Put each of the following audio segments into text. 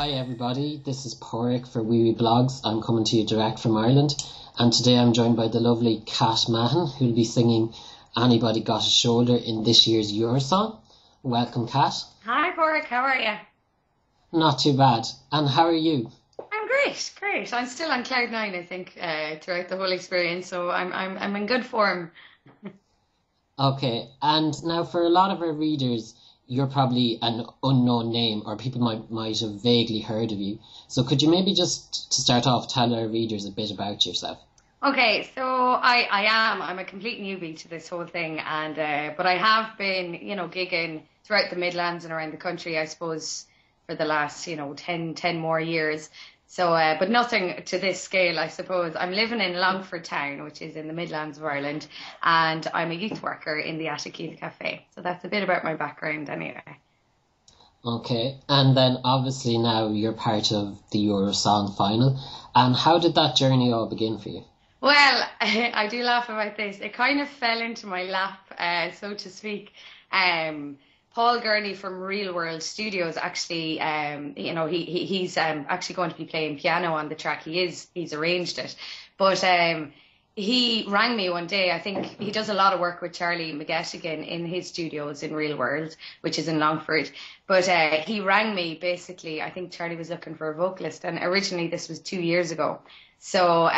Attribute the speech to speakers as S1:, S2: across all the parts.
S1: Hi everybody, this is Porrick for wiwibloggs. I'm coming to you direct from Ireland, and today I'm joined by the lovely Kat Mahon, who'll be singing Anybody Got a Shoulder in this year's Eurosong. Welcome, Kat.
S2: Hi Porrick, how are you?
S1: Not too bad. And how are you?
S2: I'm great. I'm still on cloud nine, I think, throughout the whole experience, so I'm in good form.
S1: Okay, and now for a lot of our readers, you're probably an unknown name, or people might have vaguely heard of you. So could you maybe just, to start off, tell our readers a bit about yourself?
S2: Okay, so I'm a complete newbie to this whole thing, and but I have been, gigging throughout the Midlands and around the country, I suppose, for the last, 10 more years. So, but nothing to this scale, I suppose. I'm living in Longford Town, which is in the Midlands of Ireland, and I'm a youth worker in the Attica Cafe. So that's a bit about my background anyway.
S1: Okay, and then obviously now you're part of the Eurosong final. And how did that journey all begin for you?
S2: Well, I do laugh about this. It kind of fell into my lap, so to speak. Paul Gurney from Real World Studios actually, he's actually going to be playing piano on the track. He's arranged it, but he rang me one day. I think he does a lot of work with Charlie McGettigan in his studios in Real World, which is in Longford. But he rang me basically. I think Charlie was looking for a vocalist, and originally this was 2 years ago. So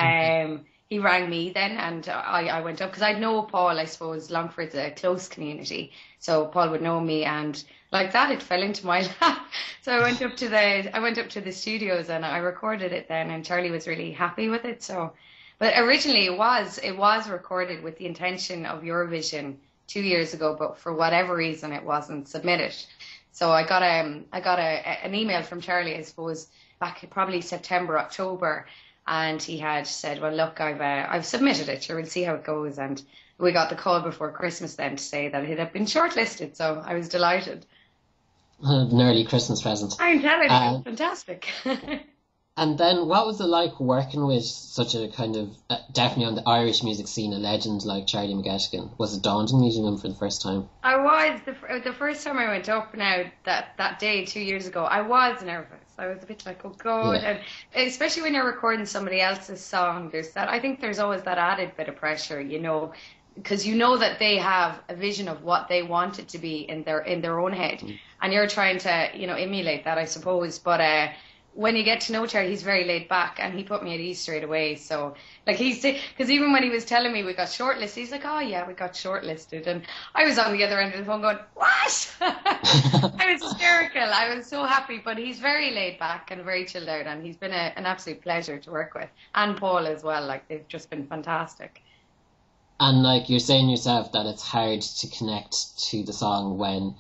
S2: he rang me then, and I went up because I know Paul. I suppose Longford's a close community, so Paul would know me, and like that, it fell into my lap. So I went up to the studios and I recorded it then, and Charlie was really happy with it. So, but originally it was recorded with the intention of Eurovision 2 years ago, but for whatever reason it wasn't submitted. So I got an email from Charlie, I suppose, back probably September, October. And he had said, well, look, I've submitted it. Sure, we'll see how it goes. And we got the call before Christmas then to say that it had been shortlisted. So I was delighted.
S1: An early Christmas present.
S2: I'm telling you, fantastic.
S1: And then what was it like working with such a kind of, definitely on the Irish music scene, a legend like Charlie McGettigan? Was it daunting meeting him for the first time?
S2: I was. The first time I went up now, that day 2 years ago, I was nervous. I was a bit like, oh God. Yeah. And especially when you're recording somebody else's song, I think there's always that added bit of pressure, because you know that they have a vision of what they want it to be in their own head. And you're trying to, emulate that, I suppose. But when you get to know Charlie, he's very laid back, and he put me at ease straight away. So, like, because even when he was telling me we got shortlisted, he's like, oh yeah, we got shortlisted. And I was on the other end of the phone going, what? I was hysterical. I was so happy, but he's very laid back and very chilled out, and he's been an absolute pleasure to work with. And Paul as well, like, they've just been fantastic.
S1: And like you're saying yourself that it's hard to connect to the song when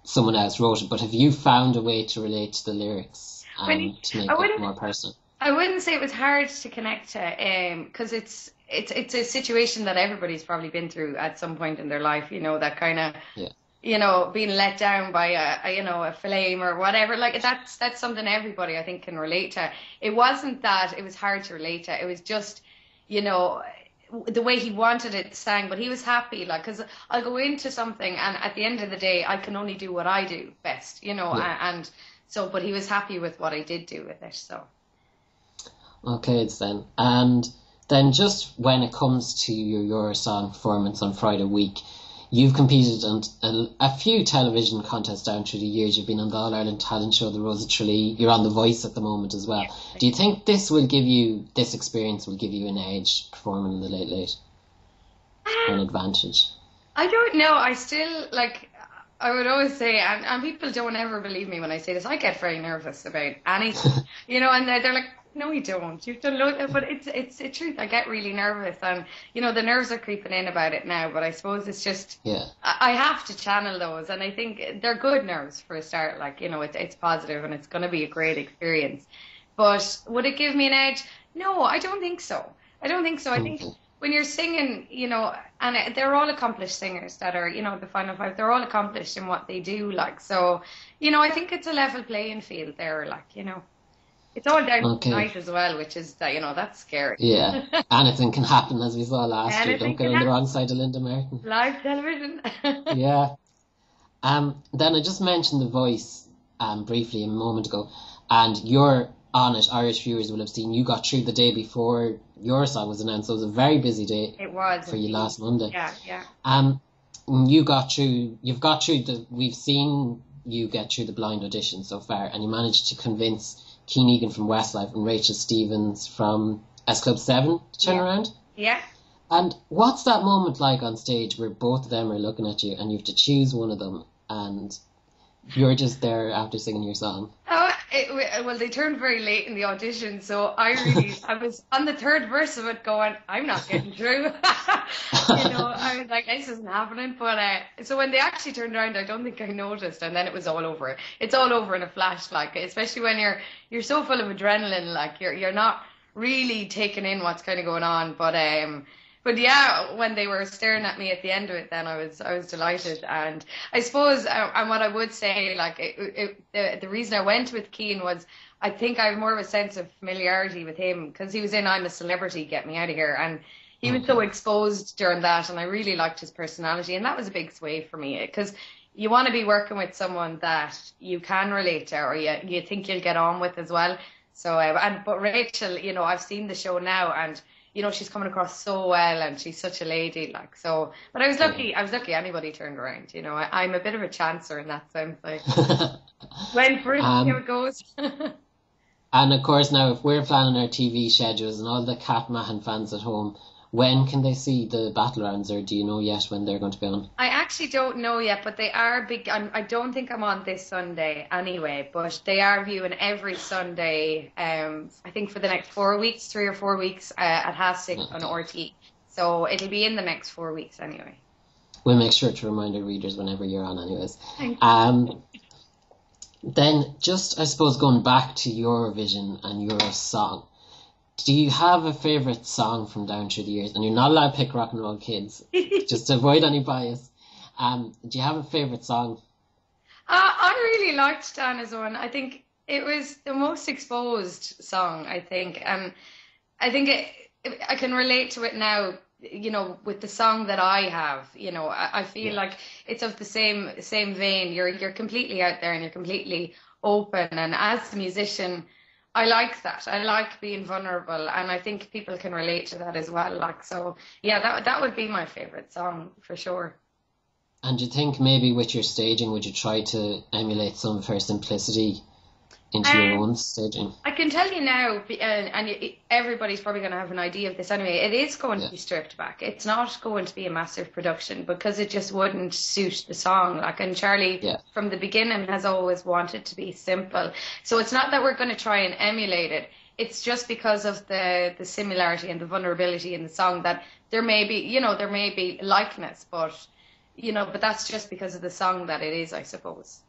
S1: someone else wrote it, but have you found a way to relate to the lyrics? To make it more personal? I
S2: wouldn't say it was hard to connect to, because it's a situation that everybody's probably been through at some point in their life, that kind of, being let down by a flame or whatever. Like that's something everybody I think can relate to. It wasn't that it was hard to relate to. It was just, the way he wanted it sang, but he was happy, like, because I'll go into something and at the end of the day I can only do what I do best, and so, but he was happy with what I did do with it, so.
S1: Okay, then. And then just when it comes to your Eurosong performance on Friday week, you've competed in a few television contests down through the years. You've been on the All-Ireland Talent Show, the Rose of Tralee. You're on The Voice at the moment as well. Yeah. Do you think this experience will give you an edge performing in the Late Late? An advantage? I
S2: don't know. I still, I would always say, and people don't ever believe me when I say this, I get very nervous about anything, and they're like, no, you don't. You've done loads, but it's the truth. I get really nervous, and the nerves are creeping in about it now. But I suppose it's just, I have to channel those, and I think they're good nerves for a start. It's positive, and it's going to be a great experience. But would it give me an edge? No, I don't think so. I think when you're singing, and they're all accomplished singers that are, the final five, they're all accomplished in what they do, so, I think it's a level playing field there, it's all down to tonight as well, which is, that's scary.
S1: Yeah, anything can happen, as we saw last year. Don't get on the wrong side of Linda Martin.
S2: Live television.
S1: Yeah. Then I just mentioned The Voice briefly a moment ago. and you're on it. Irish viewers will have seen you got through the day before your song was announced. So it was a very busy day.
S2: It was
S1: for you last Monday.
S2: Yeah.
S1: You've got through we've seen you get through the blind audition so far, and you managed to convince Keen Egan from Westlife and Rachel Stevens from S Club 7 to turn around.
S2: Yeah.
S1: And what's that moment like on stage where both of them are looking at you and you have to choose one of them and you're just there after singing your song?
S2: Well, they turned very late in the audition, so I was on the third verse of it going, I'm not getting through. I was like, this isn't happening. But so when they actually turned around, I don't think I noticed, and then it was all over. It's all over in a flash, like, especially when you're so full of adrenaline, like you're not really taking in what's kind of going on. But yeah, when they were staring at me at the end of it, then I was delighted. And I suppose, and what I would say, like, the reason I went with Keane was I think I have more of a sense of familiarity with him because he was in I'm a Celebrity, Get Me Out of Here. And he was so exposed during that, and I really liked his personality. And that was a big sway for me because you want to be working with someone that you can relate to or you think you'll get on with as well. So, but Rachel, I've seen the show now, and she's coming across so well, and she's such a lady, like, so. But I was lucky anybody turned around, I'm a bit of a chancer in that sense, like, when first see how it goes.
S1: And of course now, if we're planning our TV schedules and all the Cat Mahon fans at home, when can they see the battle rounds, or do you know yet when they're going to be on?
S2: I actually don't know yet, but they are big. I don't think I'm on this Sunday anyway, but they are viewing every Sunday, I think for the next 4 weeks, 3 or 4 weeks at #6 on RT. So it'll be in the next 4 weeks anyway.
S1: We'll make sure to remind our readers whenever you're on anyways.
S2: Thank you.
S1: Then just, I suppose, going back to Eurovision and Eurosong, do you have a favourite song from down through the years? And you're not allowed to pick Rock and Roll Kids, just to avoid any bias. Do you have a favourite song?
S2: I really liked Dana's one. I think it was the most exposed song, I think. I think I can relate to it now, with the song that I have. I feel like it's of the same vein. You're completely out there and you're completely open. And as a musician, I like that. I like being vulnerable, and I think people can relate to that as well. Like, so, yeah, that would be my favourite song for sure.
S1: And do you think maybe with your staging, would you try to emulate some of her simplicity into your own staging?
S2: I can tell you now, and everybody's probably going to have an idea of this anyway, it is going to be stripped back. It's not going to be a massive production because it just wouldn't suit the song. Like, and Charlie from the beginning has always wanted to be simple. So it's not that we're going to try and emulate it. It's just because of the similarity and the vulnerability in the song that there may be likeness, but that's just because of the song that it is, I suppose.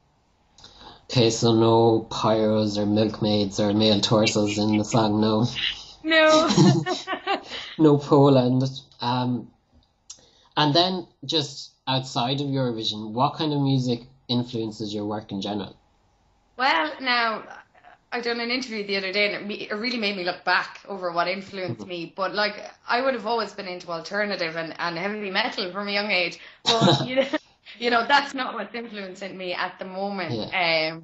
S1: Okay, so no pyros or milkmaids or male torsos in the song, no?
S2: No.
S1: No Poland. And then, just outside of Eurovision, what kind of music influences your work in general?
S2: Well, now, I done an interview the other day, and it really made me look back over what influenced me. But, like, I would have always been into alternative and heavy metal from a young age. But, that's not what's influencing me at the moment.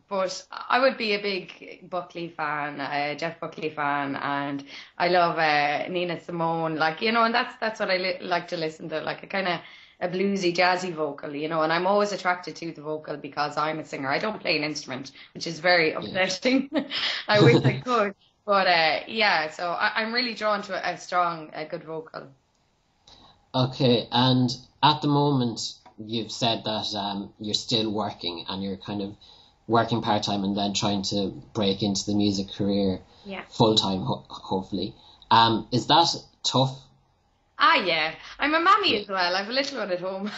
S2: But I would be a big Buckley fan, Jeff Buckley fan, and I love Nina Simone, and that's what I like to listen to, like a kind of a bluesy, jazzy vocal, and I'm always attracted to the vocal because I'm a singer. I don't play an instrument, which is very upsetting. I wish I could. But so I'm really drawn to a strong, good vocal. Okay,
S1: and at the moment, you've said that you're still working and you're kind of working part-time and then trying to break into the music career full-time, hopefully. Is that tough?
S2: Yeah. I'm a mammy as well. I have a little one at home.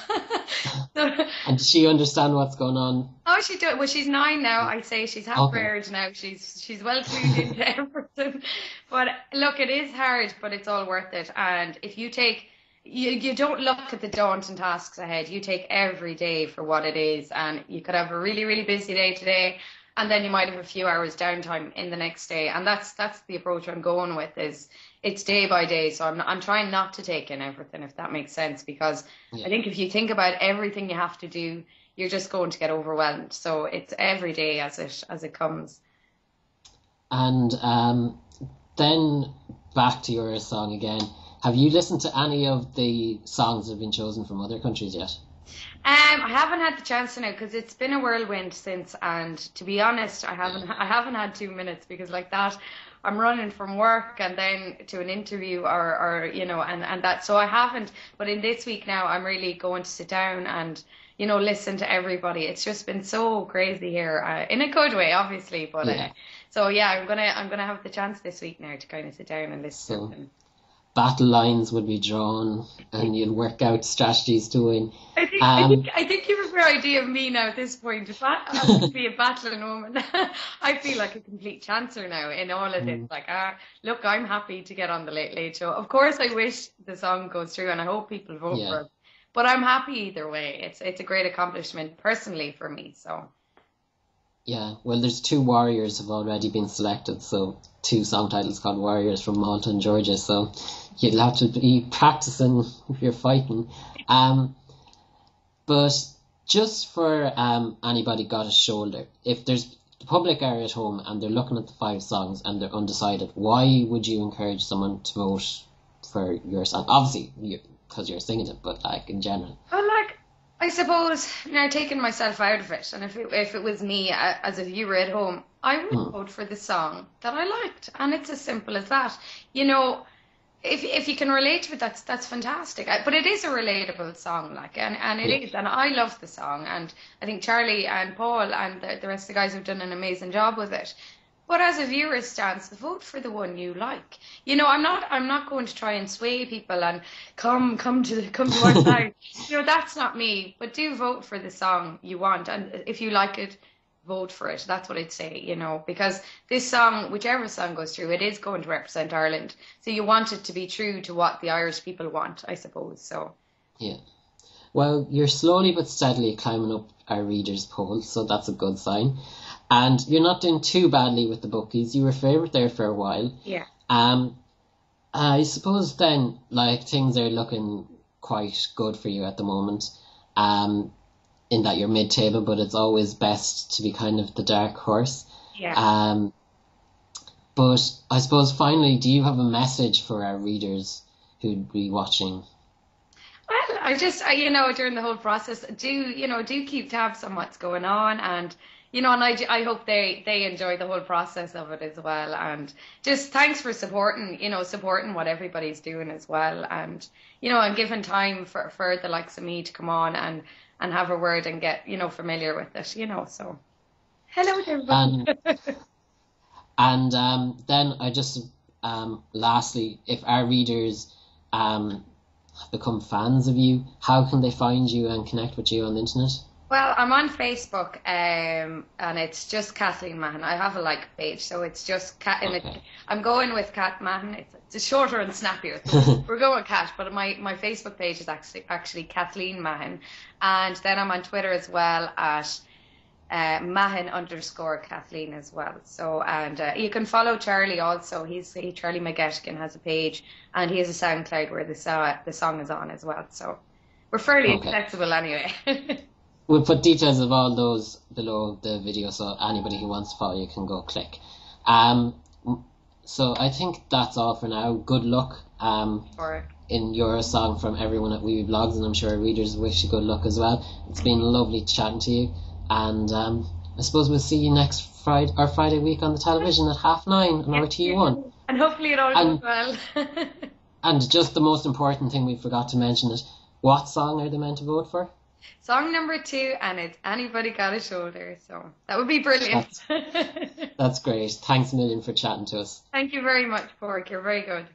S1: And does she understand what's going on?
S2: Oh, she does. Well, she's 9 now. I say she's half-reared now. She's well tuned into everything. But look, it is hard, but it's all worth it. And if you take... You don't look at the daunting tasks ahead. You take every day for what it is, and you could have a really, really busy day today, and then you might have a few hours downtime in the next day. And that's the approach I'm going with. Is it's day by day. So I'm trying not to take in everything, if that makes sense, because I think if you think about everything you have to do, you're just going to get overwhelmed. So it's every day as it comes.
S1: And then back to Eurosong again. Have you listened to any of the songs that have been chosen from other countries yet?
S2: I haven't had the chance to now because it's been a whirlwind since, and to be honest, I haven't had 2 minutes because like that, I'm running from work and then to an interview or you know, and that, so I haven't. But in this week now, I'm really going to sit down and, you know, listen to everybody. It's just been so crazy here, in a good way, obviously. But so yeah, I'm gonna have the chance this week now to kind of sit down and listen to them.
S1: Battle lines would be drawn and you'll work out strategies to win.
S2: I think you have a fair idea of me now at this point. If I would be a battling woman, I feel like a complete chancer now in all of this. Like, look, I'm happy to get on the Late Late Show. Of course, I wish the song goes through and I hope people vote for it. But I'm happy either way. It's a great accomplishment personally for me. So.
S1: Yeah, well, there's 2 warriors have already been selected, so 2 song titles called Warriors from Malta and Georgia, so you'll have to be practicing if you're fighting. But just for anybody got a shoulder, if there's the public are at home and they're looking at the 5 songs and they're undecided, why would you encourage someone to vote for your song? Obviously, because you're singing it, but like in general.
S2: Well, like, I suppose now taking myself out of it, and if it was me as a viewer at home, I would vote for the song that I liked, and it's as simple as that. You know, if you can relate to it, that's fantastic. But it is a relatable song, like, and it is, and I love the song, and I think Charlie and Paul and the rest of the guys have done an amazing job with it. But as a viewer's stance, vote for the one you like. You know, I'm not going to try and sway people and come to our side. You know, that's not me. But do vote for the song you want, and if you like it, vote for it. That's what I'd say. You know, because this song, whichever song goes through, it is going to represent Ireland. So you want it to be true to what the Irish people want, I suppose. So. Yeah.
S1: Well, you're slowly but steadily climbing up our readers' poll, so that's a good sign. And you're not doing too badly with the bookies. You were favourite there for a while.
S2: Yeah.
S1: I suppose then, like, things are looking quite good for you at the moment. In that you're mid-table, but it's always best to be kind of the dark horse.
S2: Yeah.
S1: But I suppose finally, do you have a message for our readers who'd be watching?
S2: Well, I during the whole process, do keep tabs on what's going on, and and I hope they enjoy the whole process of it as well. And just thanks for supporting what everybody's doing as well. And, and giving time for the likes of me to come on and have a word and get, familiar with it, so. Hello to everybody.
S1: And then I just, lastly, if our readers have become fans of you, how can they find you and connect with you on the internet?
S2: Well, I'm on Facebook, and it's just Kathleen Mahon. I have a like page, so it's just Kat. I'm going with Kat Mahon. It's shorter and snappier. So we're going with Kat, but my Facebook page is actually Kathleen Mahon, and then I'm on Twitter as well at Mahon_Kathleen as well. So, and you can follow Charlie also. Charlie McGettigan has a page, and he has a SoundCloud where the song is on as well. So we're fairly accessible anyway.
S1: We'll put details of all those below the video, so anybody who wants to follow you can go click. So I think that's all for now. Good luck in Eurosong from everyone at wiwibloggs, and I'm sure our readers wish you good luck as well. It's been lovely chatting to you, and I suppose we'll see you next Friday week on the television at 9:30 on RTE1.
S2: And hopefully it all goes well.
S1: And just the most important thing we forgot to mention is, what song are they meant to vote for?
S2: Song number 2, and it's Anybody Got a Shoulder. So that would be brilliant.
S1: That's great. Thanks a million for chatting to us.
S2: Thank you very much, Pork. You're very good.